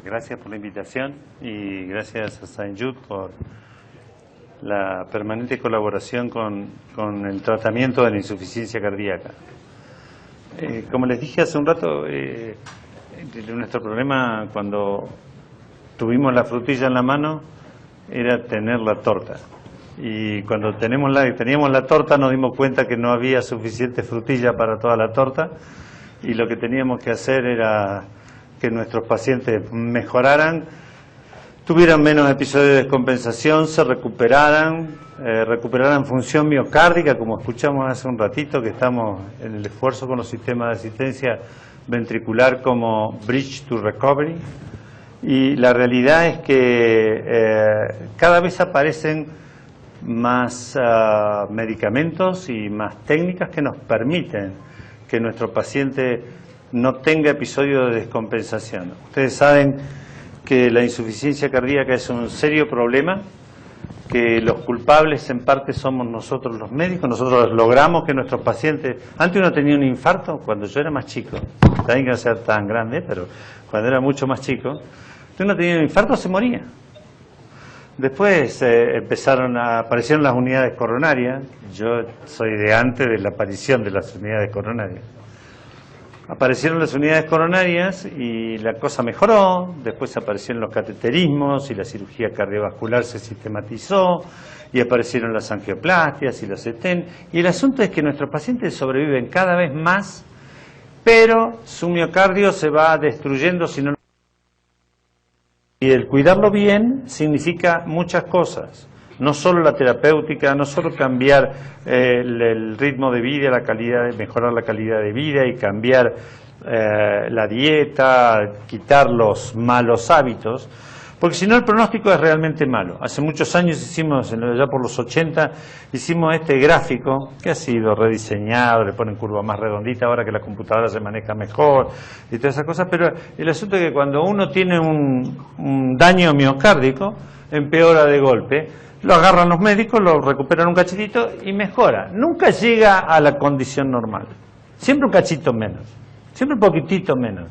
Gracias por la invitación y gracias a Saint Jude por la permanente colaboración con el tratamiento de la insuficiencia cardíaca. Como les dije hace un rato, nuestro problema cuando tuvimos la frutilla en la mano era tener la torta. Y cuando teníamos la torta nos dimos cuenta que no había suficiente frutilla para toda la torta y lo que teníamos que hacer era que nuestros pacientes mejoraran, tuvieran menos episodios de descompensación, se recuperaran función miocárdica, como escuchamos hace un ratito, que estamos en el esfuerzo con los sistemas de asistencia ventricular como Bridge to Recovery. Y la realidad es que cada vez aparecen más medicamentos y más técnicas que nos permiten que nuestro paciente no tenga episodios de descompensación. Ustedes saben que la insuficiencia cardíaca es un serio problema, que los culpables en parte somos nosotros los médicos. Nosotros logramos que nuestros pacientes... Antes uno tenía un infarto cuando yo era más chico, también que no sea tan grande, pero cuando era mucho más chico, uno tenía un infarto, se moría. Después aparecieron las unidades coronarias. Yo soy de antes de la aparición de las unidades coronarias. Aparecieron las unidades coronarias y la cosa mejoró. Después aparecieron los cateterismos y la cirugía cardiovascular se sistematizó y aparecieron las angioplastias y los stent. Y el asunto es que nuestros pacientes sobreviven cada vez más, pero su miocardio se va destruyendo si no. Y el cuidarlo bien significa muchas cosas, no solo la terapéutica, no solo cambiar el ritmo de vida, mejorar la calidad de vida y cambiar la dieta, quitar los malos hábitos, porque si no el pronóstico es realmente malo. Hace muchos años ya por los 80, hicimos este gráfico que ha sido rediseñado, le ponen curva más redondita ahora que la computadora se maneja mejor y todas esas cosas, pero el asunto es que cuando uno tiene un daño miocárdico, empeora de golpe, lo agarran los médicos, lo recuperan un cachitito y mejora. Nunca llega a la condición normal, siempre un cachito menos, siempre un poquitito menos.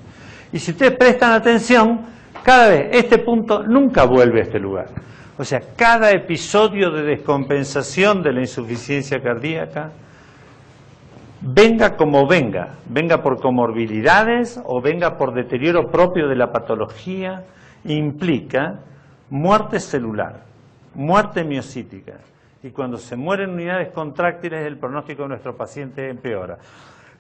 Y si ustedes prestan atención, cada vez, este punto nunca vuelve a este lugar. O sea, cada episodio de descompensación de la insuficiencia cardíaca, venga como venga por comorbilidades o venga por deterioro propio de la patología, implica muerte celular, muerte miocítica. Y cuando se mueren unidades contráctiles, el pronóstico de nuestro paciente empeora.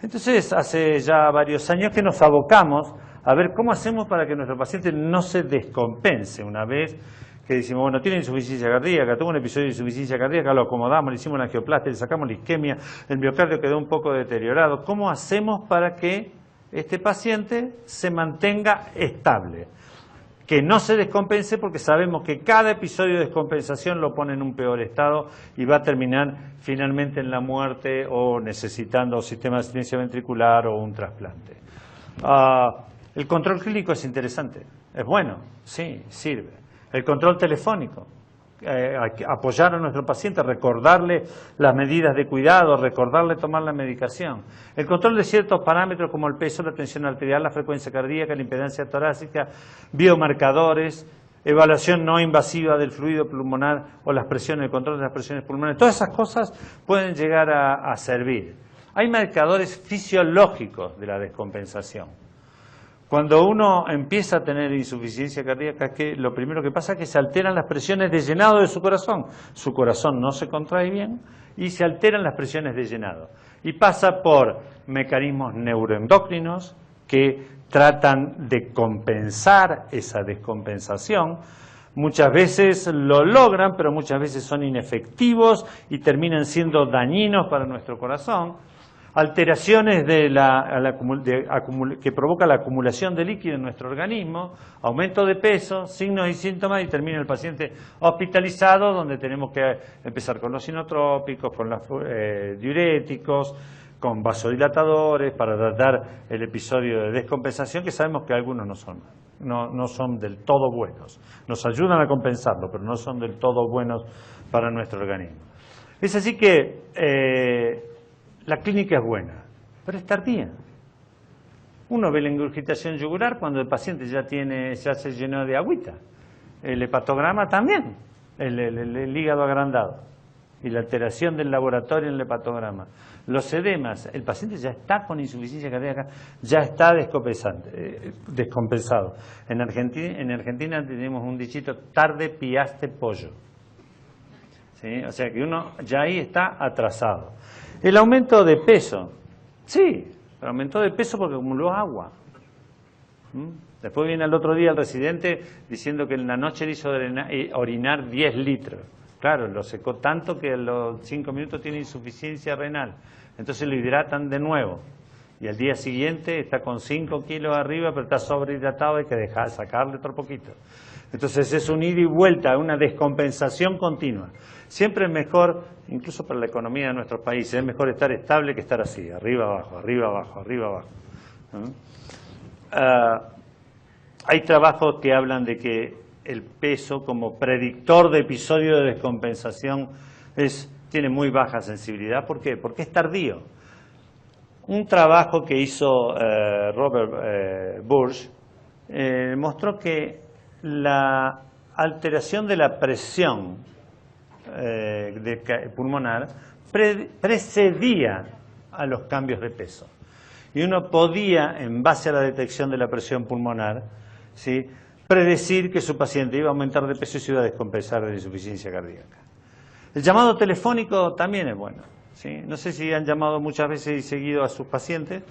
Entonces, hace ya varios años que nos abocamos a ver cómo hacemos para que nuestro paciente no se descompense. Una vez que decimos, bueno, tiene insuficiencia cardíaca, tuvo un episodio de insuficiencia cardíaca, lo acomodamos, le hicimos la angioplastia, le sacamos la isquemia, el miocardio quedó un poco deteriorado. ¿Cómo hacemos para que este paciente se mantenga estable? Que no se descompense, porque sabemos que cada episodio de descompensación lo pone en un peor estado y va a terminar finalmente en la muerte o necesitando sistema de asistencia ventricular o un trasplante. El control clínico es interesante, es bueno, sí, sirve. El control telefónico, apoyar a nuestro paciente, recordarle las medidas de cuidado, recordarle tomar la medicación. El control de ciertos parámetros como el peso, la tensión arterial, la frecuencia cardíaca, la impedancia torácica, biomarcadores, evaluación no invasiva del fluido pulmonar o las presiones, el control de las presiones pulmonares, todas esas cosas pueden llegar a servir. Hay marcadores fisiológicos de la descompensación. Cuando uno empieza a tener insuficiencia cardíaca, lo primero que pasa es que se alteran las presiones de llenado de su corazón. Su corazón no se contrae bien y se alteran las presiones de llenado. Y pasa por mecanismos neuroendocrinos que tratan de compensar esa descompensación. Muchas veces lo logran, pero muchas veces son inefectivos y terminan siendo dañinos para nuestro corazón. Alteraciones que provoca la acumulación de líquido en nuestro organismo, aumento de peso, signos y síntomas, y termina el paciente hospitalizado, donde tenemos que empezar con los inotrópicos, con los diuréticos, con vasodilatadores, para tratar el episodio de descompensación, que sabemos que algunos no son del todo buenos. Nos ayudan a compensarlo, pero no son del todo buenos para nuestro organismo. Es así que la clínica es buena, pero es tardía. Uno ve la ingurgitación yugular cuando el paciente ya se llenó de agüita. El hepatograma también, el hígado agrandado y la alteración del laboratorio en el hepatograma. Los edemas, el paciente ya está con insuficiencia cardíaca, ya está descompensado. En Argentina tenemos un dichito, tarde piaste pollo. ¿Sí? O sea que uno ya ahí está atrasado. El aumento de peso, sí, aumentó de peso porque acumuló agua. Después viene al otro día el residente diciendo que en la noche le hizo orinar 10 litros. Claro, lo secó tanto que a los 5 minutos tiene insuficiencia renal. Entonces lo hidratan de nuevo. Y al día siguiente está con 5 kilos arriba, pero está sobrehidratado, hay que sacarle otro poquito. Entonces es un ida y vuelta, una descompensación continua. Siempre es mejor, incluso para la economía de nuestros países, es mejor estar estable que estar así, arriba, abajo, arriba, abajo, arriba, abajo. Hay trabajos que hablan de que el peso como predictor de episodio de descompensación tiene muy baja sensibilidad. ¿Por qué? Porque es tardío. Un trabajo que hizo Robert Burch mostró que la alteración de la presión pulmonar precedía a los cambios de peso. Y uno podía, en base a la detección de la presión pulmonar, ¿sí?, predecir que su paciente iba a aumentar de peso y se iba a descompensar de insuficiencia cardíaca. El llamado telefónico también es bueno, ¿sí? No sé si han llamado muchas veces y seguido a sus pacientes,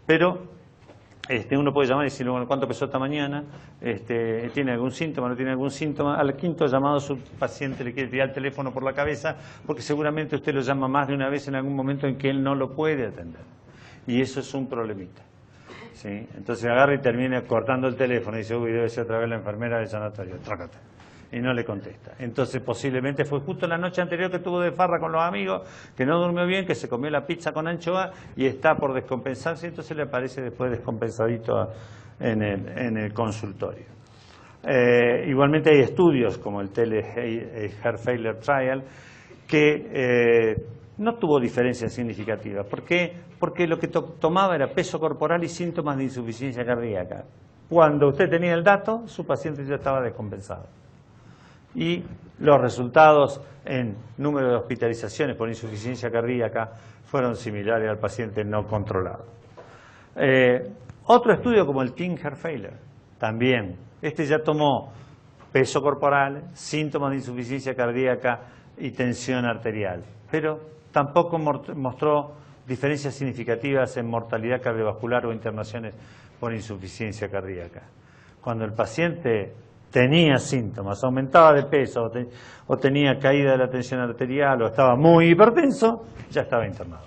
pero uno puede llamar y decirle, bueno, ¿cuánto pesó esta mañana? ¿Tiene algún síntoma? ¿No tiene algún síntoma? Al quinto llamado su paciente le quiere tirar el teléfono por la cabeza porque seguramente usted lo llama más de una vez en algún momento en que él no lo puede atender. Y eso es un problemita. ¿Sí? Entonces agarra y termina cortando el teléfono y dice, uy, debe ser otra vez la enfermera del sanatorio, trácate. Y no le contesta. Entonces posiblemente fue justo la noche anterior que tuvo de farra con los amigos, que no durmió bien, que se comió la pizza con anchoa y está por descompensarse, entonces le aparece después descompensadito en el consultorio. Igualmente hay estudios como el Heart Failure Trial que no tuvo diferencias significativas. ¿Por qué? Porque lo que tomaba era peso corporal y síntomas de insuficiencia cardíaca. Cuando usted tenía el dato, su paciente ya estaba descompensado. Y los resultados en número de hospitalizaciones por insuficiencia cardíaca fueron similares al paciente no controlado. Otro estudio como el Teen Heart Failure, también. Ya tomó peso corporal, síntomas de insuficiencia cardíaca y tensión arterial, pero tampoco mostró diferencias significativas en mortalidad cardiovascular o internaciones por insuficiencia cardíaca. Cuando el paciente tenía síntomas, aumentaba de peso o tenía caída de la tensión arterial o estaba muy hipertenso, ya estaba internado.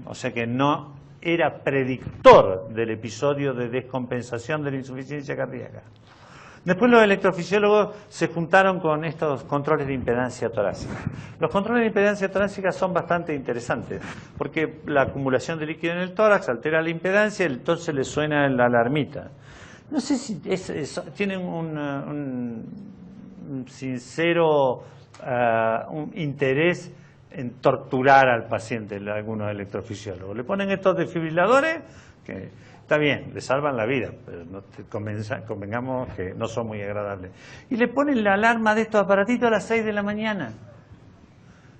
O sea que no era predictor del episodio de descompensación de la insuficiencia cardíaca. Después los electrofisiólogos se juntaron con estos controles de impedancia torácica. Los controles de impedancia torácica son bastante interesantes porque la acumulación de líquido en el tórax altera la impedancia y entonces le suena la alarmita. No sé si tienen un sincero interés en torturar al paciente, algunos electrofisiólogos. Le ponen estos desfibriladores que está bien, le salvan la vida, pero no convengamos que no son muy agradables. Y le ponen la alarma de estos aparatitos a las 6 de la mañana.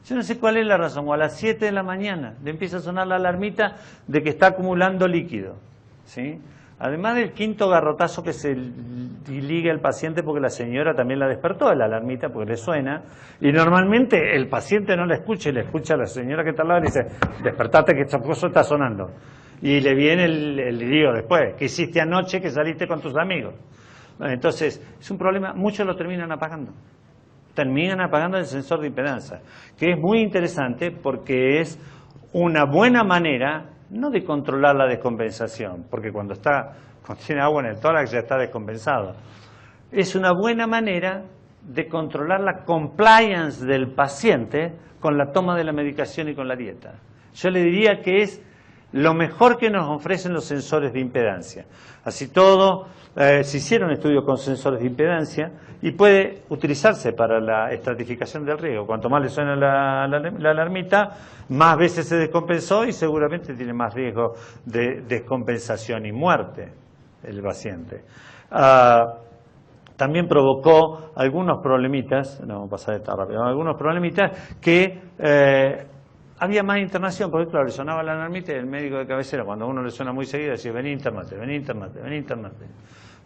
Yo no sé cuál es la razón, o a las 7 de la mañana le empieza a sonar la alarmita de que está acumulando líquido, ¿sí? Además del quinto garrotazo que se liga el paciente porque la señora también la despertó de la alarmita porque le suena, y normalmente el paciente no la escucha y le escucha a la señora que está al lado y dice, despertate que esta cosa está sonando. Y le viene el lío después, ¿qué hiciste anoche que saliste con tus amigos? Entonces, es un problema, muchos lo terminan apagando el sensor de impedancia, que es muy interesante porque es una buena manera, no de controlar la descompensación, porque cuando tiene agua en el tórax ya está descompensado, es una buena manera de controlar la compliance del paciente con la toma de la medicación y con la dieta. Yo le diría que es lo mejor que nos ofrecen los sensores de impedancia. Así todo, se hicieron estudios con sensores de impedancia y puede utilizarse para la estratificación del riesgo. Cuanto más le suena la alarmita, más veces se descompensó y seguramente tiene más riesgo de descompensación y muerte el paciente. También provocó algunos problemitas, no vamos a pasar esta rápido, algunos problemitas que había más internación, porque claro, le sonaba la alarmita y el médico de cabecera, cuando a uno le suena muy seguido, decía, vení internate, vení internate, vení internate.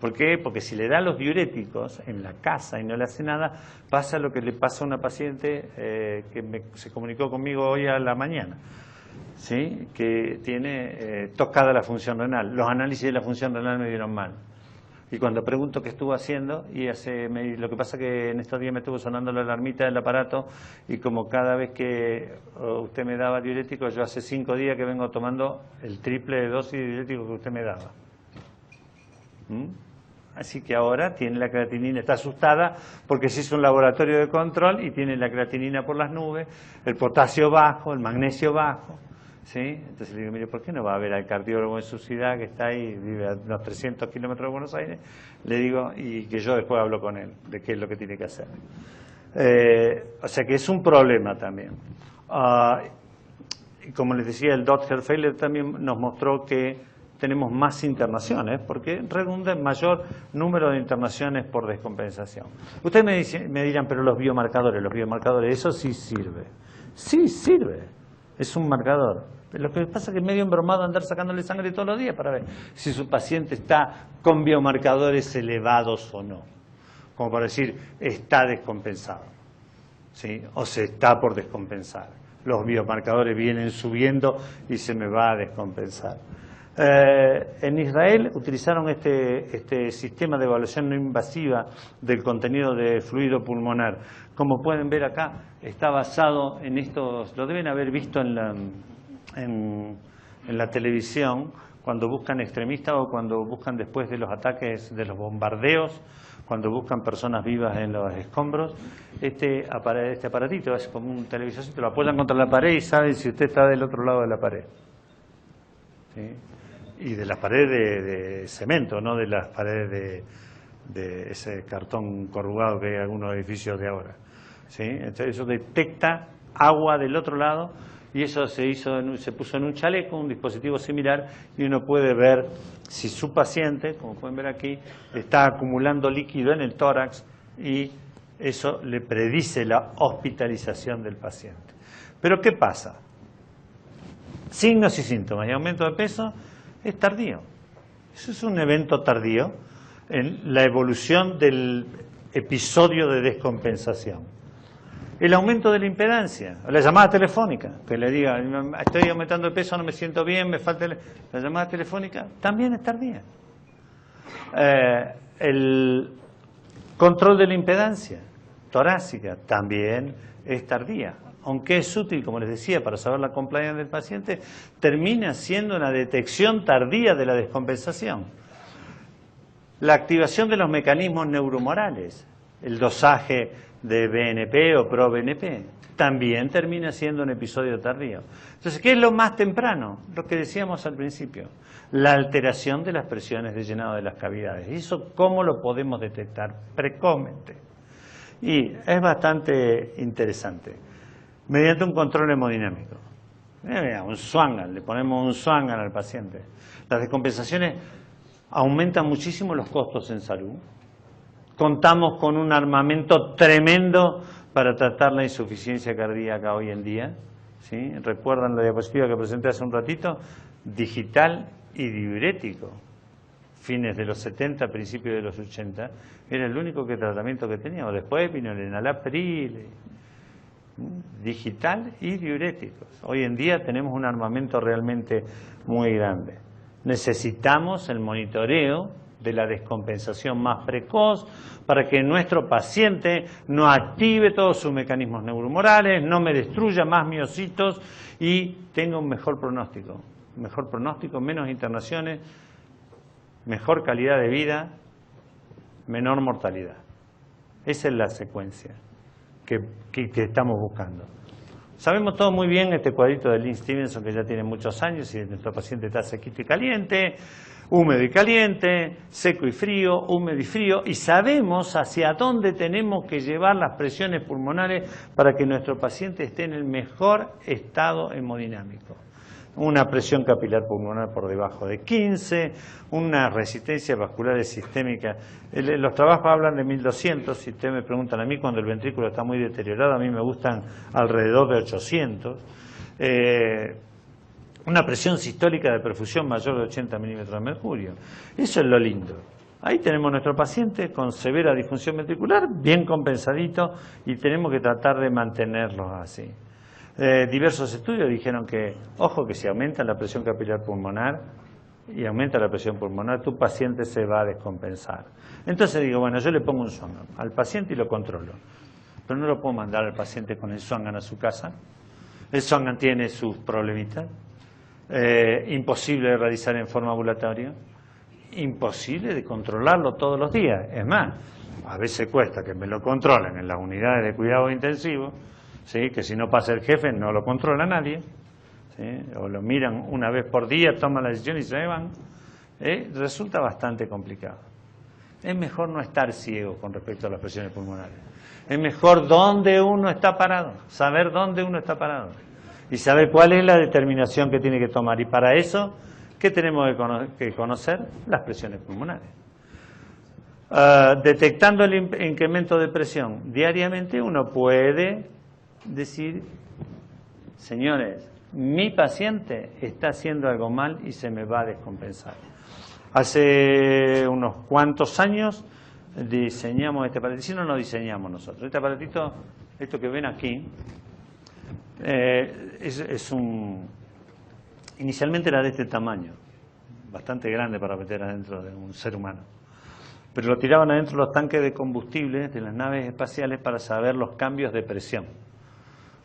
¿Por qué? Porque si le da los diuréticos en la casa y no le hace nada, pasa lo que le pasa a una paciente que se comunicó conmigo hoy a la mañana, ¿sí? Que tiene tocada la función renal. Los análisis de la función renal me dieron mal. Y cuando pregunto qué estuvo haciendo, lo que pasa que en estos días me estuvo sonando la alarmita del aparato y como cada vez que usted me daba diurético, yo hace 5 días que vengo tomando el triple de dosis de diurético que usted me daba. Así que ahora tiene la creatinina, está asustada porque se hizo un laboratorio de control y tiene la creatinina por las nubes, el potasio bajo, el magnesio bajo. ¿Sí? Entonces le digo, mire, ¿por qué no va a ver al cardiólogo en su ciudad que está ahí, vive a unos 300 kilómetros de Buenos Aires? Le digo, y que yo después hablo con él de qué es lo que tiene que hacer. O sea que es un problema también. Y como les decía, el Dodd-Herfeiler también nos mostró que tenemos más internaciones, porque redunda en mayor número de internaciones por descompensación. Ustedes me dirán, pero los biomarcadores, eso sí sirve. Sí sirve, es un marcador. Lo que pasa es que es medio embromado andar sacándole sangre todos los días para ver si su paciente está con biomarcadores elevados o no. Como para decir, está descompensado, ¿sí? O se está por descompensar. Los biomarcadores vienen subiendo y se me va a descompensar. En Israel utilizaron este sistema de evaluación no invasiva del contenido de fluido pulmonar. Como pueden ver acá, está basado en estos, lo deben haber visto en la televisión, cuando buscan extremistas o cuando buscan después de los ataques, de los bombardeos, cuando buscan personas vivas en los escombros. Este aparatito es como un televisor, lo apoyan contra la pared y saben si usted está del otro lado de la pared. ¿Sí? Y de las paredes de cemento, no de las paredes de ese cartón corrugado que hay en algunos edificios de ahora. ¿Sí? Entonces eso detecta agua del otro lado y eso se puso en un chaleco, un dispositivo similar, y uno puede ver si su paciente, como pueden ver aquí, está acumulando líquido en el tórax y eso le predice la hospitalización del paciente. Pero ¿qué pasa? Signos y síntomas y aumento de peso es tardío. Eso es un evento tardío en la evolución del episodio de descompensación. El aumento de la impedancia, la llamada telefónica, que le diga, estoy aumentando de peso, no me siento bien, me falta la llamada telefónica, también es tardía. El control de la impedancia torácica también es tardía. Aunque es útil, como les decía, para saber la compliance del paciente, termina siendo una detección tardía de la descompensación. La activación de los mecanismos neuromorales, el dosaje de BNP o pro-BNP, también termina siendo un episodio tardío. Entonces, ¿qué es lo más temprano? Lo que decíamos al principio, la alteración de las presiones de llenado de las cavidades. ¿Y eso cómo lo podemos detectar precozmente? Y es bastante interesante. Mediante un control hemodinámico. Un Swangan, le ponemos un Swangan al paciente. Las descompensaciones aumentan muchísimo los costos en salud. Contamos con un armamento tremendo para tratar la insuficiencia cardíaca hoy en día. ¿Sí? ¿Recuerdan la diapositiva que presenté hace un ratito? Digital y diurético. Fines de los 70, principios de los 80. Era el único tratamiento que teníamos. Después vino el enalapril, digital y diuréticos. Hoy en día tenemos un armamento realmente muy grande. Necesitamos el monitoreo de la descompensación más precoz para que nuestro paciente no active todos sus mecanismos neuromorales, no me destruya más miocitos y tenga un mejor pronóstico. Mejor pronóstico, menos internaciones, mejor calidad de vida, menor mortalidad. Esa es la secuencia que estamos buscando. Sabemos todo muy bien este cuadrito de Lynn Stevenson, que ya tiene muchos años, y nuestro paciente está sequito y caliente, húmedo y caliente, seco y frío, húmedo y frío, y sabemos hacia dónde tenemos que llevar las presiones pulmonares para que nuestro paciente esté en el mejor estado hemodinámico. Una presión capilar pulmonar por debajo de 15, una resistencia vascular sistémica. Los trabajos hablan de 1200, si ustedes me preguntan a mí, cuando el ventrículo está muy deteriorado, a mí me gustan alrededor de 800. Una presión sistólica de perfusión mayor de 80 milímetros de mercurio. Eso es lo lindo. Ahí tenemos nuestro paciente con severa disfunción ventricular, bien compensadito, y tenemos que tratar de mantenerlos así. Diversos estudios dijeron que, ojo, que si aumenta la presión capilar pulmonar y aumenta la presión pulmonar, tu paciente se va a descompensar. Entonces digo, bueno, yo le pongo un Swangan al paciente y lo controlo, pero no lo puedo mandar al paciente con el Swangan a su casa. El Swangan tiene sus problemitas. Imposible de realizar en forma ambulatoria, imposible de controlarlo todos los días. Es más, a veces cuesta que me lo controlen en las unidades de cuidado intensivo, ¿sí? Que si no pasa el jefe no lo controla nadie, ¿sí? O lo miran una vez por día, toman la decisión y se van. Resulta bastante complicado. Es mejor no estar ciego con respecto a las presiones pulmonares. Es mejor dónde uno está parado, saber dónde uno está parado y saber cuál es la determinación que tiene que tomar. Y para eso, ¿qué tenemos que conocer? Las presiones pulmonares. Detectando el incremento de presión diariamente, uno puede decir, señores, mi paciente está haciendo algo mal y se me va a descompensar. Hace unos cuantos años diseñamos este aparatito. Si no lo diseñamos nosotros. Este aparatito, esto que ven aquí, inicialmente era de este tamaño, bastante grande para meter adentro de un ser humano, pero lo tiraban adentro los tanques de combustible de las naves espaciales para saber los cambios de presión.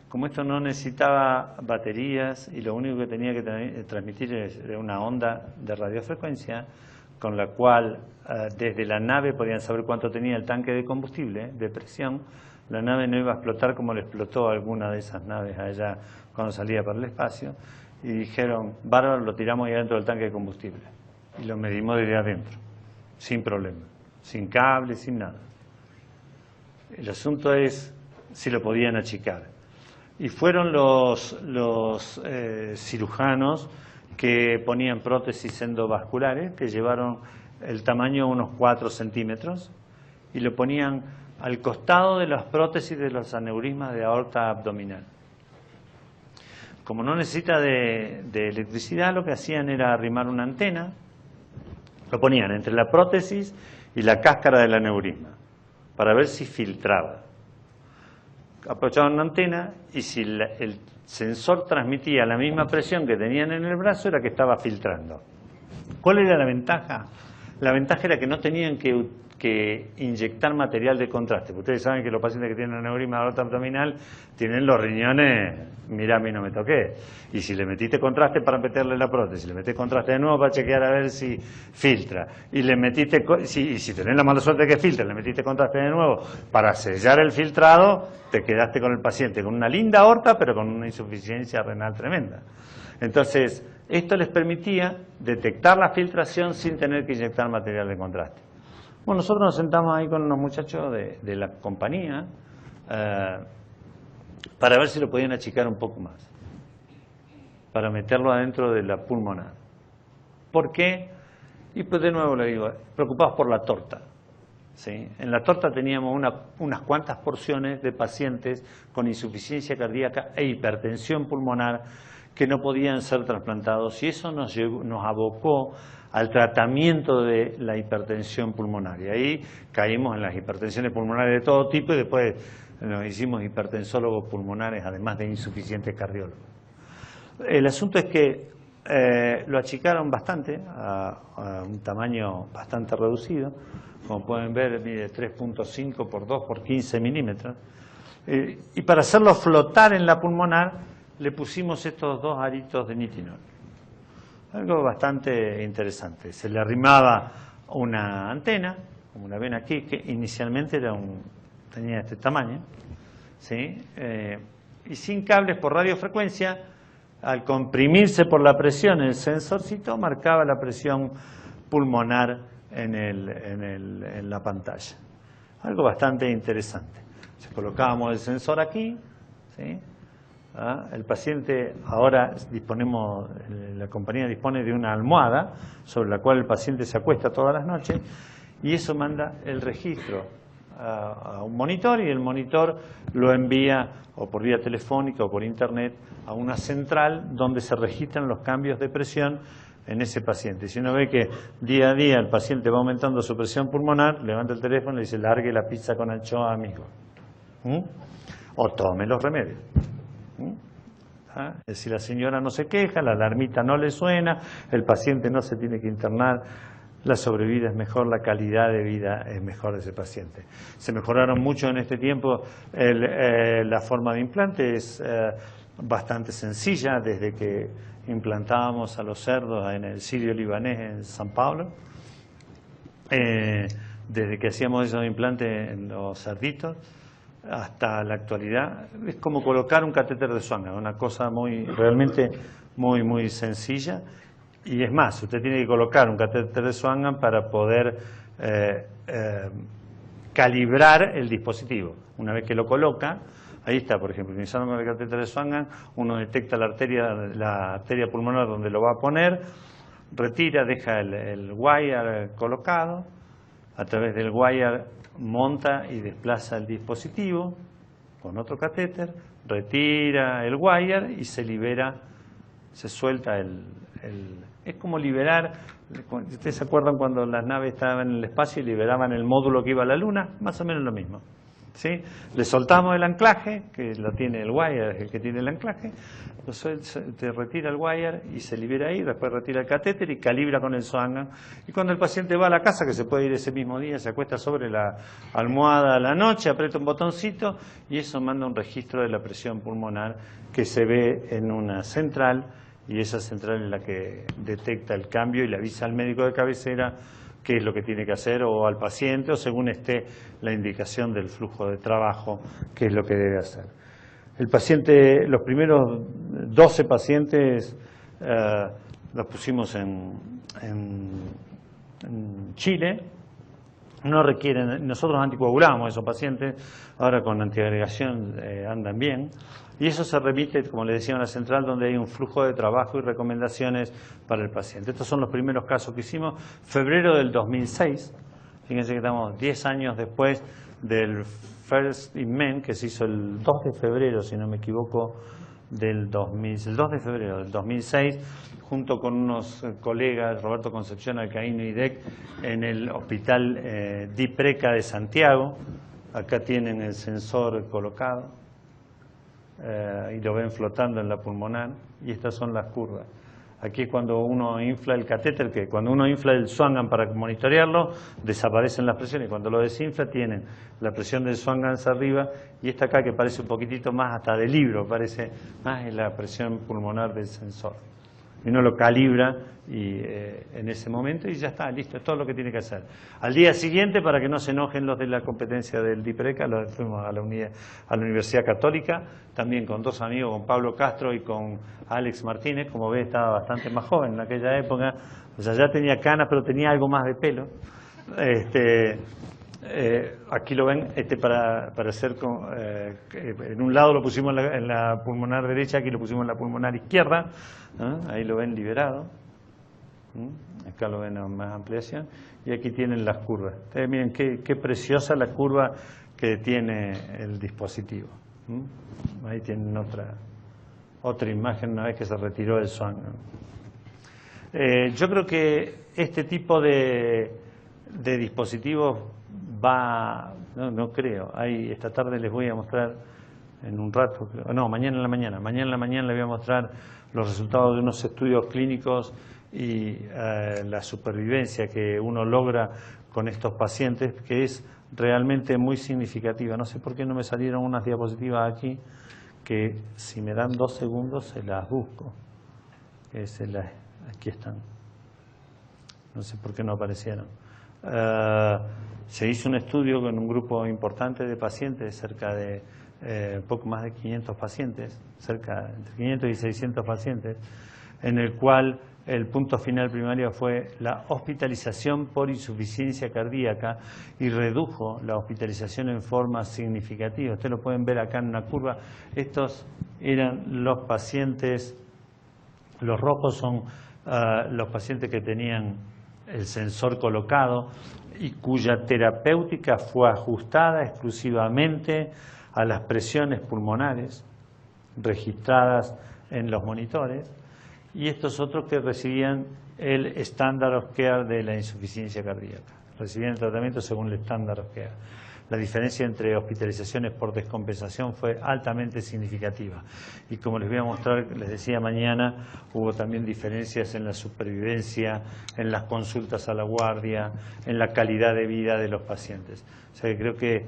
Como esto no necesitaba baterías y lo único que tenía que transmitir era una onda de radiofrecuencia, con la cual desde la nave podían saber cuánto tenía el tanque de combustible, de presión, la nave no iba a explotar como le explotó a alguna de esas naves allá cuando salía para el espacio, y dijeron, bárbaro, lo tiramos ahí adentro del tanque de combustible. Y lo medimos desde adentro, sin problema, sin cable, sin nada. El asunto es si lo podían achicar. Y fueron los cirujanos que ponían prótesis endovasculares, que llevaron el tamaño unos 4 centímetros, y lo ponían al costado de las prótesis de los aneurismas de aorta abdominal. Como no necesita de electricidad, lo que hacían era arrimar una antena, lo ponían entre la prótesis y la cáscara del aneurisma, para ver si filtraba. Aprovechaban una antena y si el sensor transmitía la misma presión que tenían en el brazo, era que estaba filtrando. ¿Cuál era la ventaja? La ventaja era que no tenían que inyectar material de contraste. Ustedes saben que los pacientes que tienen aneurisma de aorta abdominal tienen los riñones, mira, a mí no me toqué. Y si le metiste contraste para meterle la prótesis, le metiste contraste de nuevo para chequear a ver si filtra. Y le metiste, si tenés la mala suerte de que filtre, le metiste contraste de nuevo para sellar el filtrado, te quedaste con el paciente con una linda aorta, pero con una insuficiencia renal tremenda. Entonces, esto les permitía detectar la filtración sin tener que inyectar material de contraste. Bueno, nosotros nos sentamos ahí con unos muchachos de la compañía para ver si lo podían achicar un poco más, para meterlo adentro de la pulmonar. ¿Por qué? Y pues de nuevo le digo, preocupados por la torta, ¿sí? En la torta teníamos unas cuantas porciones de pacientes con insuficiencia cardíaca e hipertensión pulmonar que no podían ser trasplantados, y eso nos abocó al tratamiento de la hipertensión pulmonar. Y ahí caímos en las hipertensiones pulmonares de todo tipo y después nos hicimos hipertensólogos pulmonares, además de insuficientes cardiólogos. El asunto es que lo achicaron bastante, a un tamaño bastante reducido. Como pueden ver, mide 3.5 por 2 por 15 milímetros. Y para hacerlo flotar en la pulmonar, le pusimos estos 2 aritos de nitinol. Algo bastante interesante. Se le arrimaba una antena, como la ven aquí, que inicialmente tenía este tamaño, ¿sí? y sin cables por radiofrecuencia, al comprimirse por la presión el sensorcito marcaba la presión pulmonar en la pantalla. Algo bastante interesante. Colocábamos el sensor aquí, ¿sí? El paciente, ahora la compañía dispone de una almohada sobre la cual el paciente se acuesta todas las noches y eso manda el registro a un monitor y el monitor lo envía o por vía telefónica o por internet a una central donde se registran los cambios de presión en ese paciente. Si uno ve que día a día el paciente va aumentando su presión pulmonar, levanta el teléfono y le dice: largue la pizza con anchoa, amigo. O tome los remedios. Si la señora no se queja, la alarmita no le suena, el paciente no se tiene que internar, la sobrevida es mejor, la calidad de vida es mejor de ese paciente. Se mejoraron mucho en este tiempo, la forma de implante es bastante sencilla, desde que implantábamos a los cerdos en el Sirio Libanés en San Pablo, desde que hacíamos esos implantes en los cerditos, hasta la actualidad, es como colocar un catéter de Swangan, una cosa realmente muy sencilla. Y es más, usted tiene que colocar un catéter de Swangan para poder calibrar el dispositivo. Una vez que lo coloca, ahí está, por ejemplo, iniciando con el catéter de Swangan, uno detecta la arteria pulmonar donde lo va a poner, retira, deja el wire colocado, a través del wire monta y desplaza el dispositivo con otro catéter, retira el wire y se libera, se suelta es como liberar, ¿ustedes se acuerdan cuando las naves estaban en el espacio y liberaban el módulo que iba a la Luna? Más o menos lo mismo. ¿Sí? Le soltamos el anclaje, que lo tiene el wire, es el que tiene el anclaje, te retira el wire y se libera ahí, después retira el catéter y calibra con el Swangan. Y cuando el paciente va a la casa, que se puede ir ese mismo día, se acuesta sobre la almohada a la noche, aprieta un botoncito y eso manda un registro de la presión pulmonar que se ve en una central, y esa central es la que detecta el cambio y le avisa al médico de cabecera qué es lo que tiene que hacer, o al paciente, o según esté la indicación del flujo de trabajo, qué es lo que debe hacer. El paciente, los primeros 12 pacientes los pusimos en Chile. No requieren, nosotros anticoagulamos a esos pacientes, ahora con antiagregación andan bien. Y eso se remite, como les decía, a una central donde hay un flujo de trabajo y recomendaciones para el paciente. Estos son los primeros casos que hicimos, febrero del 2006. Fíjense que estamos 10 años después del First in Men, que se hizo el 2 de febrero, si no me equivoco, el 2 de febrero del 2006, junto con unos colegas, Roberto Concepción, Alcaíno y Dec, en el hospital Dipreca de Santiago. Acá tienen el sensor colocado. Y lo ven flotando en la pulmonar, y estas son las curvas. Aquí es cuando uno infla el catéter, que cuando uno infla el Swangan para monitorearlo, desaparecen las presiones, y cuando lo desinfla tienen la presión del Swangan hacia arriba, y esta acá que parece un poquitito más hasta de libro, parece más es la presión pulmonar del sensor. Y uno lo calibra en ese momento y ya está, listo, es todo lo que tiene que hacer. Al día siguiente, para que no se enojen los de la competencia del DIPRECA, fuimos a la Universidad Católica, también con dos amigos, con Pablo Castro y con Alex Martínez. Como ve, estaba bastante más joven en aquella época, o sea, ya tenía canas, pero tenía algo más de pelo. Aquí lo ven, para hacer en un lado lo pusimos en la pulmonar derecha, aquí lo pusimos en la pulmonar izquierda, ahí lo ven liberado, acá lo ven a más ampliación, y aquí tienen las curvas. Ustedes miren qué preciosa la curva que tiene el dispositivo. Ahí tienen otra imagen una vez que se retiró el Swangan. Yo creo que este tipo de dispositivos esta tarde les voy a mostrar en un rato, mañana en la mañana les voy a mostrar los resultados de unos estudios clínicos y la supervivencia que uno logra con estos pacientes, que es realmente muy significativa. No sé por qué no me salieron unas diapositivas aquí, que si me dan 2 segundos se las busco. Aquí están. No sé por qué no aparecieron. Se hizo un estudio con un grupo importante de pacientes, cerca de poco más de 500 pacientes, cerca entre 500 y 600 pacientes, en el cual el punto final primario fue la hospitalización por insuficiencia cardíaca y redujo la hospitalización en forma significativa. Ustedes lo pueden ver acá en una curva. Estos eran los pacientes, los rojos son los pacientes que tenían el sensor colocado y cuya terapéutica fue ajustada exclusivamente a las presiones pulmonares registradas en los monitores, y estos otros que recibían el Standard of Care de la insuficiencia cardíaca. Recibían el tratamiento según el Standard of Care. La diferencia entre hospitalizaciones por descompensación fue altamente significativa. Y como les voy a mostrar, les decía mañana, hubo también diferencias en la supervivencia, en las consultas a la guardia, en la calidad de vida de los pacientes. O sea que creo que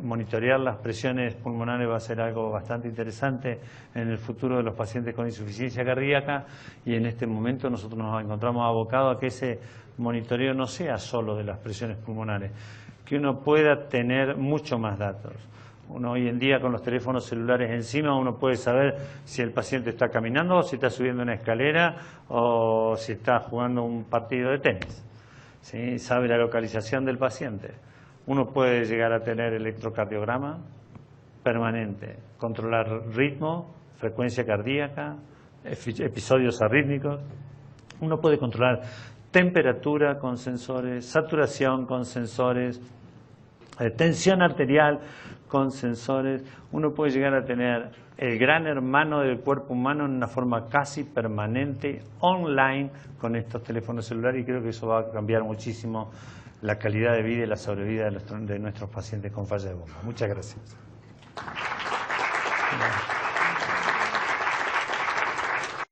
monitorear las presiones pulmonares va a ser algo bastante interesante en el futuro de los pacientes con insuficiencia cardíaca, y en este momento nosotros nos encontramos abocados a que ese monitoreo no sea solo de las presiones pulmonares, que uno pueda tener mucho más datos. Uno hoy en día con los teléfonos celulares encima uno puede saber si el paciente está caminando o si está subiendo una escalera o si está jugando un partido de tenis, ¿sí? Sabe la localización del paciente. Uno puede llegar a tener electrocardiograma permanente, controlar ritmo, frecuencia cardíaca, episodios arrítmicos. Uno puede controlar temperatura con sensores, saturación con sensores, tensión arterial con sensores. Uno puede llegar a tener el gran hermano del cuerpo humano en una forma casi permanente, online, con estos teléfonos celulares, y creo que eso va a cambiar muchísimo la calidad de vida y la sobrevida de nuestros pacientes con falla de bomba. Muchas gracias.